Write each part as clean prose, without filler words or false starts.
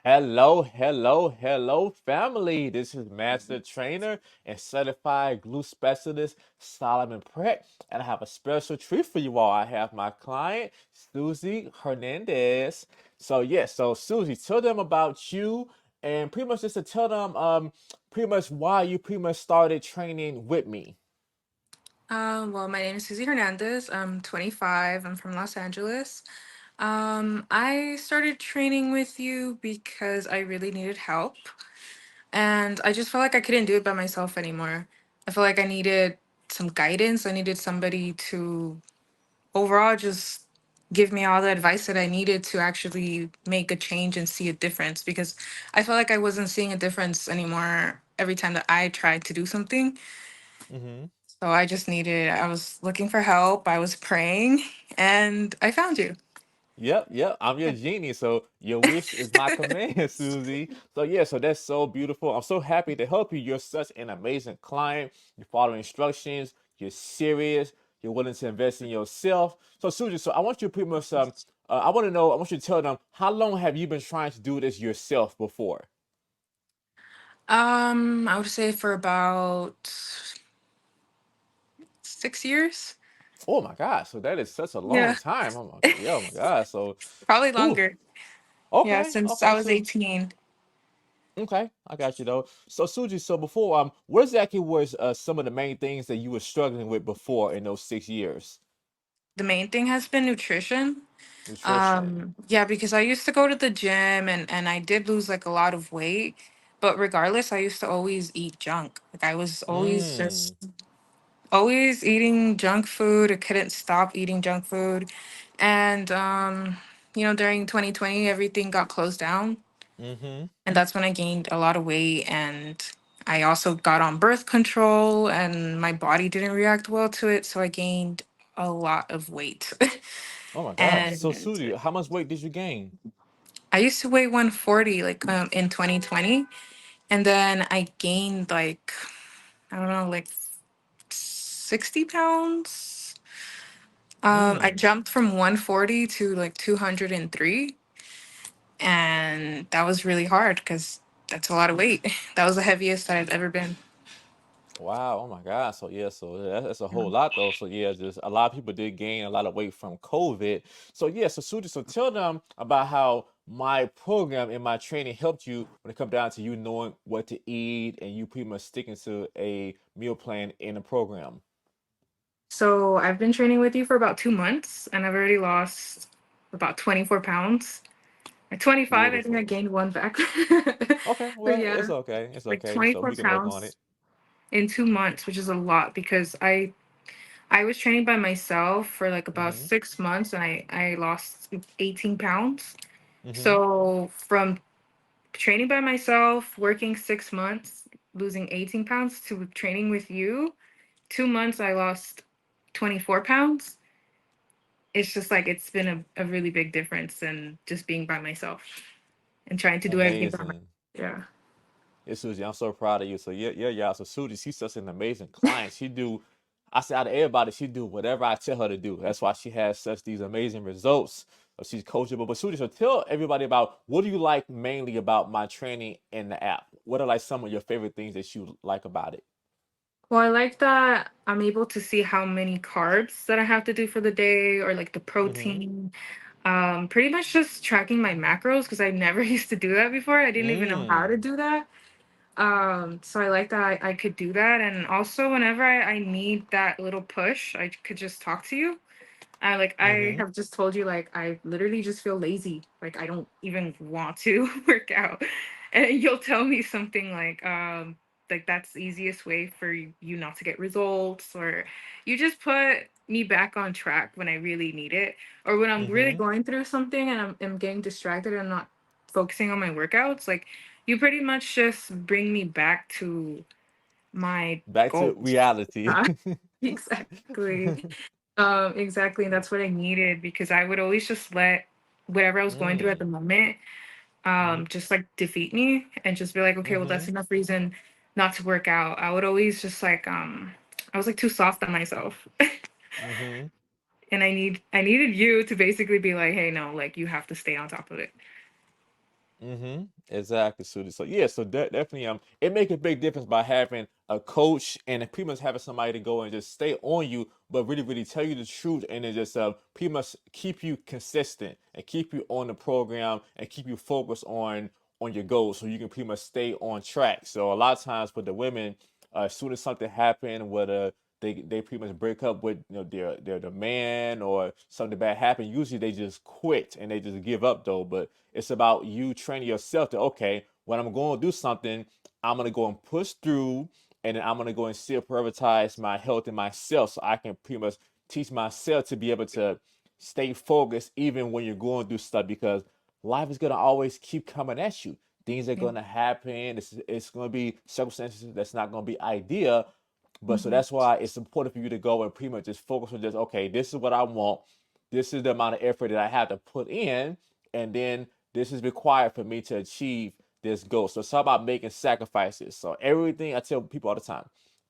Hello, hello, hello, family. This is Master Trainer and Certified Glute Specialist Solomon Pratt, and I have a special treat for you all. I have my client, Susie Hernandez. So Susie, tell them about you and pretty much just to tell them pretty much why you pretty much started training with me. Well, my name is Susie Hernandez. I'm 25. I'm from Los Angeles. I started training with you because I really needed help, and I just felt like I couldn't do it by myself anymore. I felt like I needed some guidance. I needed somebody to overall just give me all the advice that I needed to actually make a change and see a difference because I felt like I wasn't seeing a difference anymore every time that I tried to do something. Mm-hmm. So I was looking for help. I was praying and I found you. Yep. I'm your genie. So your wish is my command, Susie. So that's so beautiful. I'm so happy to help you. You're such an amazing client. You follow instructions. You're serious. You're willing to invest in yourself. So Susie, so I want you to pretty much I want to know. I want you to tell them how long have you been trying to do this yourself before? I would say for about 6 years. Oh my gosh. So that is such a long Yeah. time. Oh my gosh. So, Probably whew. longer. Yeah, Okay. since I Okay. was So 18. Okay, I got you though. So Suji, so before what exactly was some of the main things that you were struggling with before in those 6 years? The main thing has been nutrition. Nutrition. Yeah, because I used to go to the gym and I did lose like a lot of weight, but regardless, I used to always eat junk. Like I was Mm. always eating junk food. I couldn't stop eating junk food. And during 2020 everything got closed down, Mm-hmm. and that's when I gained a lot of weight, and I also got on birth control and my body didn't react well to it, so I gained a lot of weight. Oh my gosh. So And Suji, how much weight did you gain? I used to weigh 140 in 2020, and then I gained like I don't know, like 60 pounds. I Mm. jumped from 140 to like 203, and that was really hard because that's a lot of weight. That was the heaviest that I've ever been. Wow. Oh my gosh. So that's a whole lot though. So yeah, just a lot of people did gain a lot of weight from COVID. So Suji, so tell them about how my program and my training helped you when it comes down to you knowing what to eat and you pretty much sticking to a meal plan in the program. So I've been training with you for about 2 months, and I've already lost about 24 pounds. At 25, I think I Beautiful. gained one back. Okay, But well, it's yeah, okay. It's like okay. So 24 we can work on it. pounds in 2 months, which is a lot because I was training by myself for like about Mm-hmm. 6 months, and I lost 18 pounds. Mm-hmm. So from training by myself, working 6 months, losing 18 pounds to training with you, 2 months I lost 24 pounds. It's just like it's been a really big difference in just being by myself and trying to do everything by myself. Amazing. Yeah. Yeah, Susie, I'm so proud of you. So yeah, y'all. So Susie, she's such an amazing client. I say out of everybody, she do whatever I tell her to do. That's why she has such these amazing results. She's coachable. But Susie, so tell everybody about what do you like mainly about my training in the app? What are like some of your favorite things that you like about it? Well, I like that I'm able to see how many carbs that I have to do for the day or like the Mm-hmm. protein. Pretty much just tracking my macros because I never used to do that before. I didn't even know how to Mm. do that. So I like that I could do that. And also whenever I need that little push, I could just talk to you. I Mm-hmm. have just told you like I literally just feel lazy. Like I don't even want to work out. And you'll tell me something like that's the easiest way for you not to get results, or you just put me back on track when I really need it, or when I'm really Mm-hmm. going through something and I'm getting distracted and not focusing on my workouts. Like you pretty much just bring me back to my Back to goals. reality. Exactly. Exactly. And that's what I needed because I would always just let whatever I was going through at the Mm. moment, Mm-hmm. just like defeat me and just be like, okay, well, Mm-hmm. that's enough reason not to work out. I would always just I was like too soft on myself. Mm-hmm. And I needed you to basically be like, hey, no, like you have to stay on top of it. Exactly, Sudi. So yeah, so definitely it make a big difference by having a coach and pretty much having somebody to go and just stay on you, but really, really tell you the truth and then just pretty much keep you consistent and keep you on the program and keep you focused on your goals so you can pretty much stay on track. So a lot of times with the women, as soon as something happened, whether they pretty much break up with their man or something bad happen, usually they just quit and they just give up though. But it's about you training yourself to, okay, when I'm going to do something, I'm gonna go and push through, and then I'm gonna go and still prioritize my health and myself, so I can pretty much teach myself to be able to stay focused even when you're going through stuff, because life is gonna always keep coming at you. Things are Yeah. gonna happen. It's gonna be circumstances that's not gonna be ideal, but so Hmm. that's why it's important for you to go and pretty much just focus on just, okay, this is what I want. This is the amount of effort that I have to put in, and then this is required for me to achieve this goal. So it's all about making sacrifices. So everything I tell people all the time,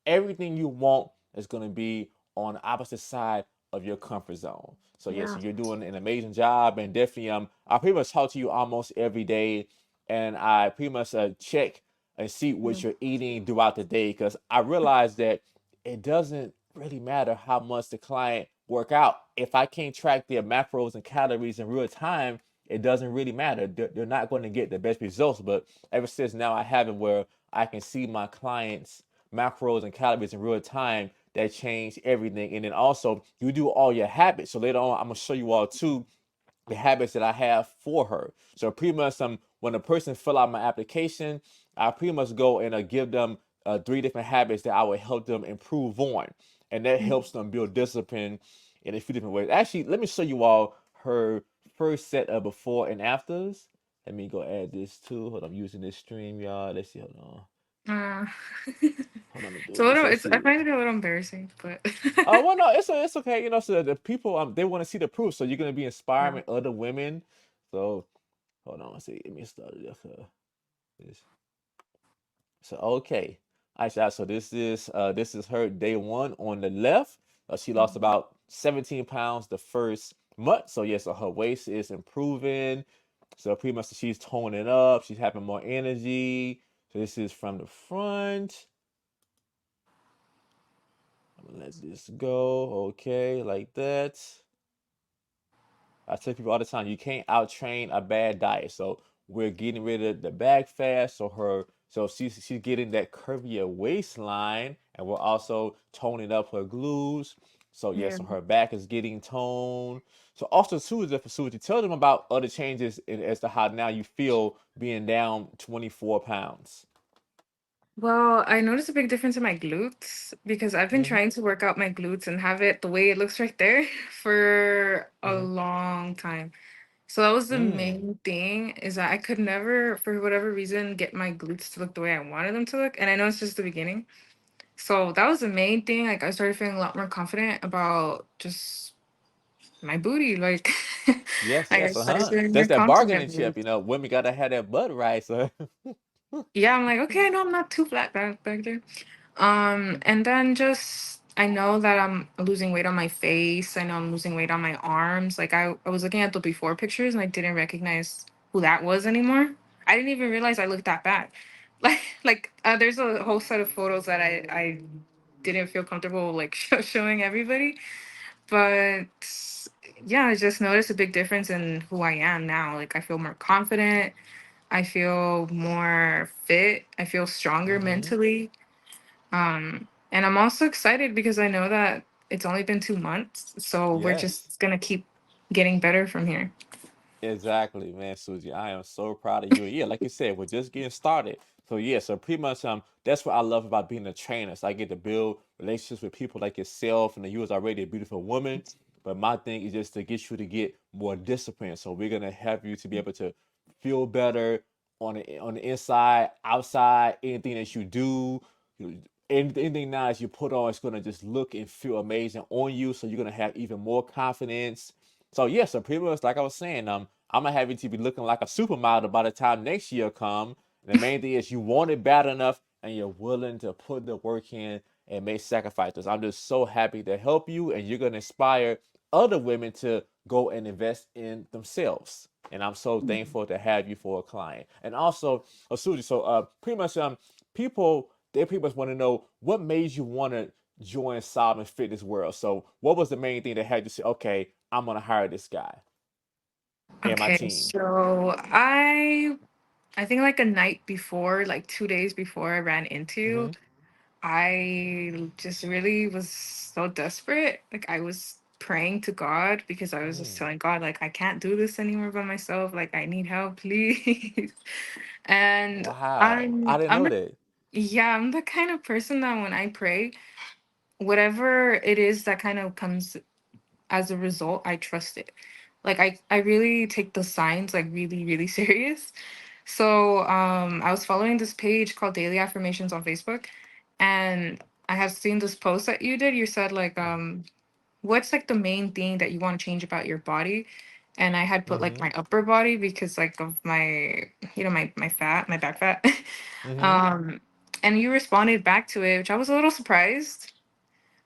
everything you want is going to be on the opposite side of your comfort zone. So yes, Yeah. so you're doing an amazing job, and definitely I pretty much talk to you almost every day, and I pretty much check and see Yeah. what you're eating throughout the day, because I realize that it doesn't really matter how much the client work out. If I can't track their macros and calories in real time, it doesn't really matter. They're not going to get the best results. But ever since now I have it where I can see my clients' macros and calories in real time, that change everything. And then also you do all your habits. So later on, I'm gonna show you all too the habits that I have for her. So pretty much when a person fill out my application, I pretty much go and give them three different habits that I would help them improve on. And that helps them build discipline in a few different ways. Actually, let me show you all her first set of before and afters. Let me go add this too. Hold on, I'm using this stream, y'all. Let's see, hold on. Uh, Hold on, I'm it's a doing this. little. Let's It's. I see. find it a little embarrassing, but Well, no, it's okay. You know, so the people they want to see the proof, so you're gonna be yeah. inspiring other women. So hold on, let's see. Get me started. This- So okay, Aisha. So this is her day one on the left. She lost Mhm. about 17 pounds the first month. So yeah, so her waist is improving. So pretty much she's toning up. She's having more energy. So this is from the front. I'm gonna let this go. Okay, like that. I tell people all the time, you can't out train a bad diet. So we're getting rid of the back fat. So she's getting that curvier waistline, and we're also toning up her glutes. So yeah, Yeah. so her back is getting toned. So also too is for Susie, tell them about other changes as to how now you feel being down 24 pounds. Well, I noticed a big difference in my glutes because I've been Mm-hmm. trying to work out my glutes and have it the way it looks right there for a Mm-hmm. long time. So that was the Mm. main thing, is that I could never, for whatever reason, get my glutes to look the way I wanted them to look. And I know it's just the beginning. So that was the main thing. Like I started feeling a lot more confident about just my booty. Like Yes, I yes, started uh-huh. feeling more That's that bargaining confident. chip, women gotta have that butt right. So Yeah, I'm like, okay, no, I'm not too flat back there. And then just I know that I'm losing weight on my face. I know I'm losing weight on my arms. Like I was looking at the before pictures and I didn't recognize who that was anymore. I didn't even realize I looked that bad. Like there's a whole set of photos that I didn't feel comfortable like showing everybody. But yeah, I just noticed a big difference in who I am now. Like I feel more confident. I feel more fit. I feel stronger mm-hmm. mentally. And I'm also excited because I know that it's only been 2 months, so we're Yes. just gonna keep getting better from here. Exactly, man, Susie. I am so proud of you. Yeah, like you said, we're just getting started. So yeah, so pretty much that's what I love about being a trainer. So I get to build relationships with people like yourself, and you was already a beautiful woman. But my thing is just to get you to get more discipline. So we're gonna have you to be able to feel better on the inside, outside, anything that you do. Anything now as you put on, it's gonna just look and feel amazing on you. So you're gonna have even more confidence. So yeah, so pretty much like I was saying, I'm gonna have you to be looking like a supermodel by the time next year come. And the main thing is you want it bad enough and you're willing to put the work in and make sacrifices. I'm just so happy to help you, and you're gonna inspire other women to go and invest in themselves. And I'm so Mhm. thankful to have you for a client. And also, Suji, so pretty much people they pretty much want to know what made you want to join Solomon Fitness World. So what was the main thing that had you say, okay, I'm gonna hire this guy and my Okay, team? so I think like a night before, like 2 days before I ran into you, Mm-hmm. I just really was so desperate. Like I was praying to God because I was just Mm. telling God, like, I can't do this anymore by myself. Like I need help, please. And Wow. I didn't I'm know the that. yeah, I'm the kind of person that when I pray, whatever it is that kind of comes as a result, I trust it. Like I really take the signs like really, really serious. So I was following this page called Daily Affirmations on Facebook, and I have seen this post that you did. You said like what's like the main thing that you want to change about your body? And I had put like Mm-hmm. my upper body because like of my my fat, my back fat. Mm-hmm. um and you responded back to it, which I was a little surprised.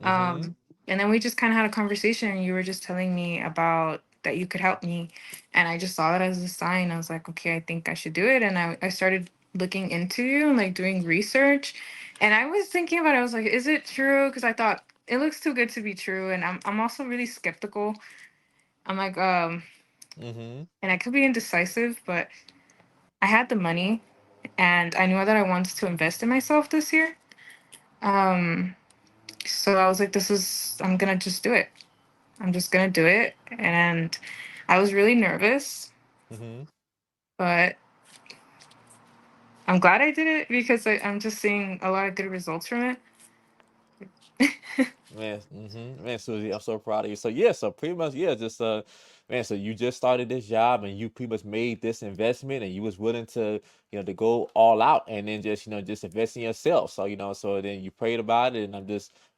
Mm-hmm. um, and then we just kind of had a conversation, and you were just telling me about that you could help me. And I just saw it as a sign. I was like, okay, I think I should do it. And I started looking into you and like doing research. And I was thinking about it. I was like, is it true? Because I thought it looks too good to be true. And I'm also really skeptical. I'm like, Mm-hmm. and I could be indecisive, but I had the money and I knew that I wanted to invest in myself this year. Um, so I was like, I'm gonna just do it. I'm just gonna do it. And I was really nervous, Mm-hmm. but I'm glad I did it because I'm just seeing a lot of good results from it. Man, man, Susie, I'm so proud of you. So yeah, so pretty much, yeah, just man, so you just started this job and you pretty much made this investment and you was willing to, to go all out and then just, just invest in yourself. So, so then you prayed about it and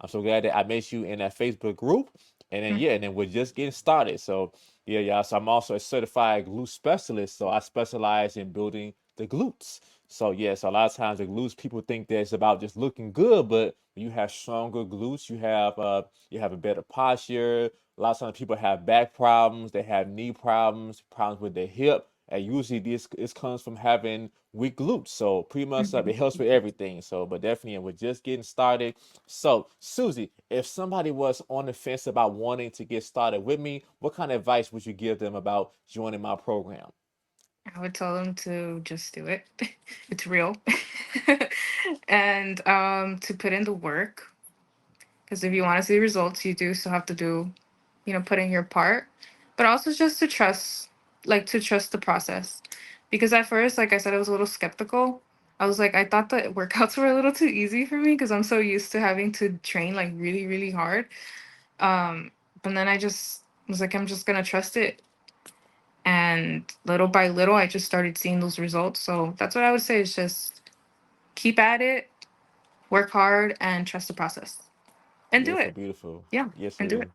I'm so glad that I met you in that Facebook group. And then yeah, and then we're just getting started. So yeah, yeah. So I'm also a certified glute specialist. So I specialize in building the glutes. So yeah, so a lot of times the glutes people think that it's about just looking good, but when you have stronger glutes, you have a better posture. A lot of times people have back problems, they have knee problems, problems with their hip, and usually this comes from having weak glutes. So pretty much it Mhm. helps with everything. So, but definitely, and we're just getting started. So, Susie, if somebody was on the fence about wanting to get started with me, what kind of advice would you give them about joining my program? I would tell them to just do it. It's real. And to put in the work. Because if you want to see results, you do still have to do, put in your part. But also just to trust, like to trust the process. Because at first, like I said, I was a little skeptical. I was like, I thought the workouts were a little too easy for me because I'm so used to having to train like really, really hard. Um, but then I just was like, I'm just gonna trust it. And little by little, I just started seeing those results. So that's what I would say is just keep at it, work hard, and trust the process. And do Beautiful, it. beautiful. Yeah, Yes, and do it. Susie.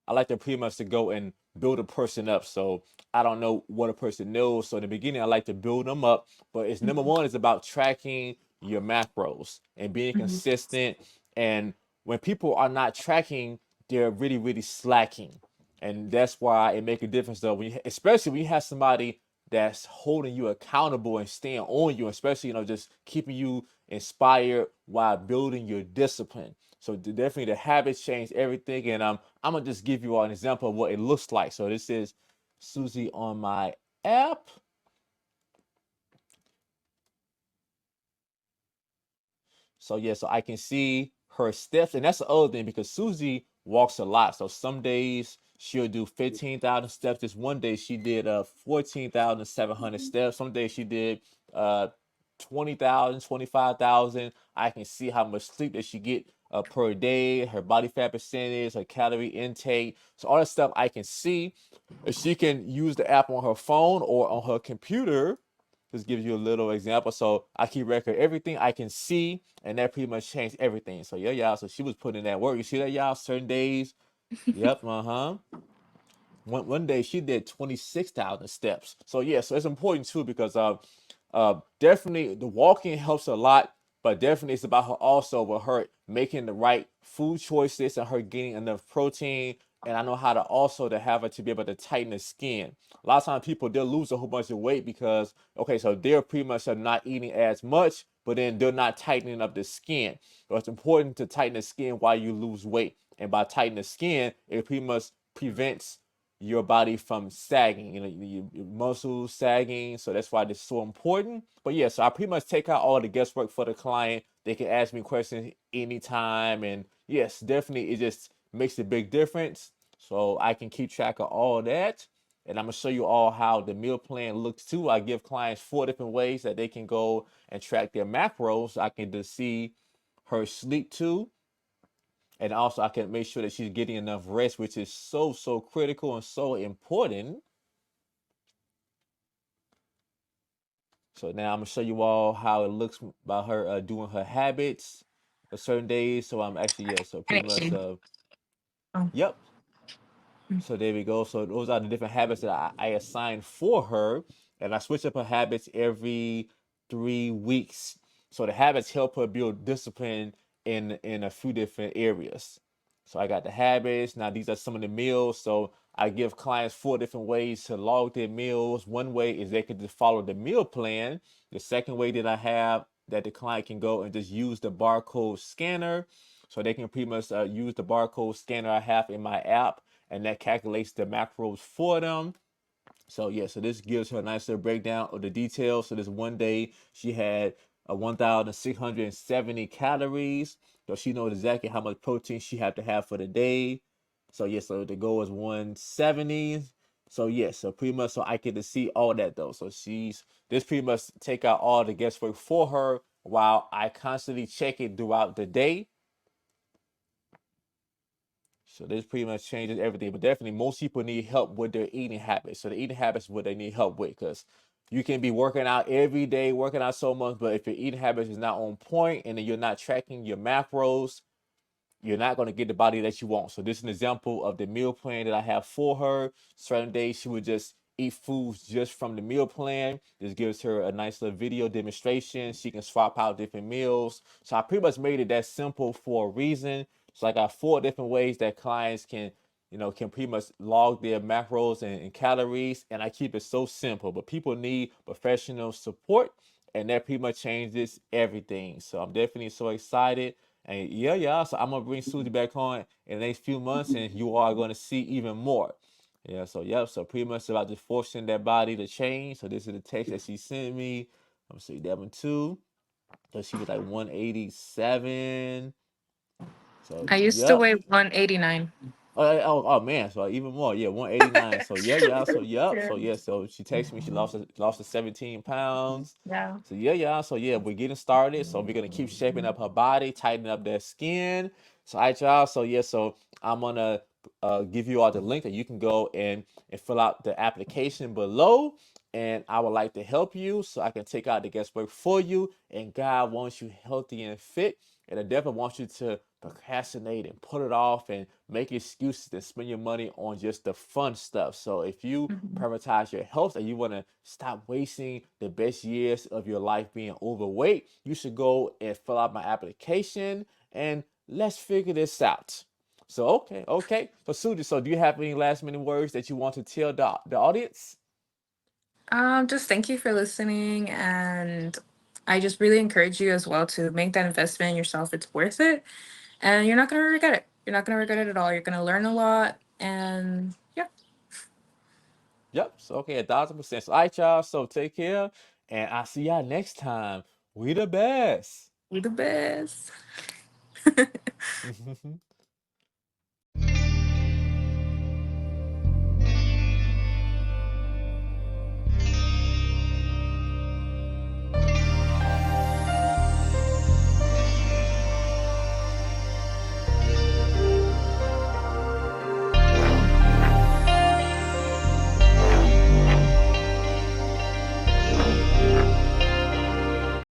I like to pretty much to go and build a person up. So I don't know what a person knows. So in the beginning, I like to build them up. But it's number one is about tracking your macros and being Mhm. consistent. And when people are not tracking, they're really, really slacking. And that's why it make a difference though, especially when you have somebody that's holding you accountable and staying on you, especially just keeping you inspired while building your discipline. So definitely the habits change everything. And I'm gonna just give you an example of what it looks like. So this is Susie on my app. So yeah, so I can see her steps, and that's the other thing because Susie walks a lot. So some days she'll do 15,000 steps. This one day she did 14,700 steps. Some days she did uh 20,000, 25,000. I can see how much sleep that she get per day, her body fat percentage, her calorie intake. So all that stuff I can see. If she can use the app on her phone or on her computer, this gives you a little example. So I keep record everything I can see, and that pretty much changed everything. So yeah, y'all. So she was putting in that work. You see that, y'all? Certain days. Yep. Uh-huh. One day she did 26,000 steps. So yeah, so it's important too because definitely the walking helps a lot, but definitely it's about her also with her making the right food choices and her getting enough protein and I know how to also to have her to be able to tighten the skin. A lot of times people they'll lose a whole bunch of weight because okay, so they're pretty much not eating as much, but then they're not tightening up the skin. So it's important to tighten the skin while you lose weight, and by tightening the skin, it pretty much prevents your body from sagging, your muscles sagging. So that's why this is so important. But yeah, so I pretty much take out all the guesswork for the client. They can ask me questions anytime, and yes, definitely it just makes a big difference. So I can keep track of all that. And I'm gonna show you all how the meal plan looks too. I give clients 4 different ways that they can go and track their macros. I can just see her sleep too. And also I can make sure that she's getting enough rest, which is so critical and so important. So now I'm gonna show you all how it looks by her doing her habits for certain days. So I'm actually, yeah, so pretty much Oh, yep. So there we go. So those are the different habits that I assigned for her, and I switch up her habits every 3 weeks. So the habits help her build discipline in a few different areas. So I got the habits. Now these are some of the meals. So I give clients 4 different ways to log their meals. One way is they can just follow the meal plan. The second way that I have that the client can go and just use the barcode scanner. So they can pretty much use the barcode scanner I have in my app, and that calculates the macros for them. So yeah, so this gives her a nice little breakdown of the details. So this one day she had 1,670 calories. So she knows exactly how much protein she had to have for the day. So yeah, so the goal is 170. So yeah, so pretty much so I get to see all that though. So she's this pretty much take out all the guesswork for her while I constantly check it throughout the day. So this pretty much changes everything. But definitely, most people need help with their eating habits. So the eating habits is what they need help with, because you can be working out every day, working out so much, but if your eating habits is not on point and then you're not tracking your macros, you're not going to get the body that you want. So this is an example of the meal plan that I have for her. Certain days she would just eat foods just from the meal plan. This gives her a nice little video demonstration. She can swap out different meals. So I pretty much made it that simple for a reason. So I got 4 different ways that clients can, can pretty much log their macros and calories. And I keep it so simple. But people need professional support, and that pretty much changes everything. So I'm definitely so excited. And yeah. So I'm gonna bring Susie back on in the next few months, and you are gonna see even more. Yeah. So yep. So pretty much about just forcing that body to change. So this is the text that she sent me. I'm gonna see that one too. So she was like 187. So I used to yep. weigh 189. Oh man, so even more, yeah, 189. So yeah, so yep, so yeah, so she texted me, she lost the 17 pounds. Yeah. So yeah, so yeah, we're getting started. So we're gonna keep shaping up her body, tightening up that skin. So y'all, so yeah, so I'm gonna give you all the link that you can go and fill out the application below. And I would like to help you so I can take out the guesswork for you. And God wants you healthy and fit. And the devil wants you to procrastinate and put it off and make excuses and spend your money on just the fun stuff. So if you Mhm. prioritize your health and you want to stop wasting the best years of your life being overweight, you should go and fill out my application and let's figure this out. So okay. So Suji, so do you have any last minute words that you want to tell the audience? Just thank you for listening, and I just really encourage you as well to make that investment in yourself. It's worth it, and you're not gonna regret it. You're not gonna regret it at all. You're gonna learn a lot, and yeah, Yep. So okay, 1,000%. So all right, y'all. So take care, and I'll see y'all next time. We the best. be the best.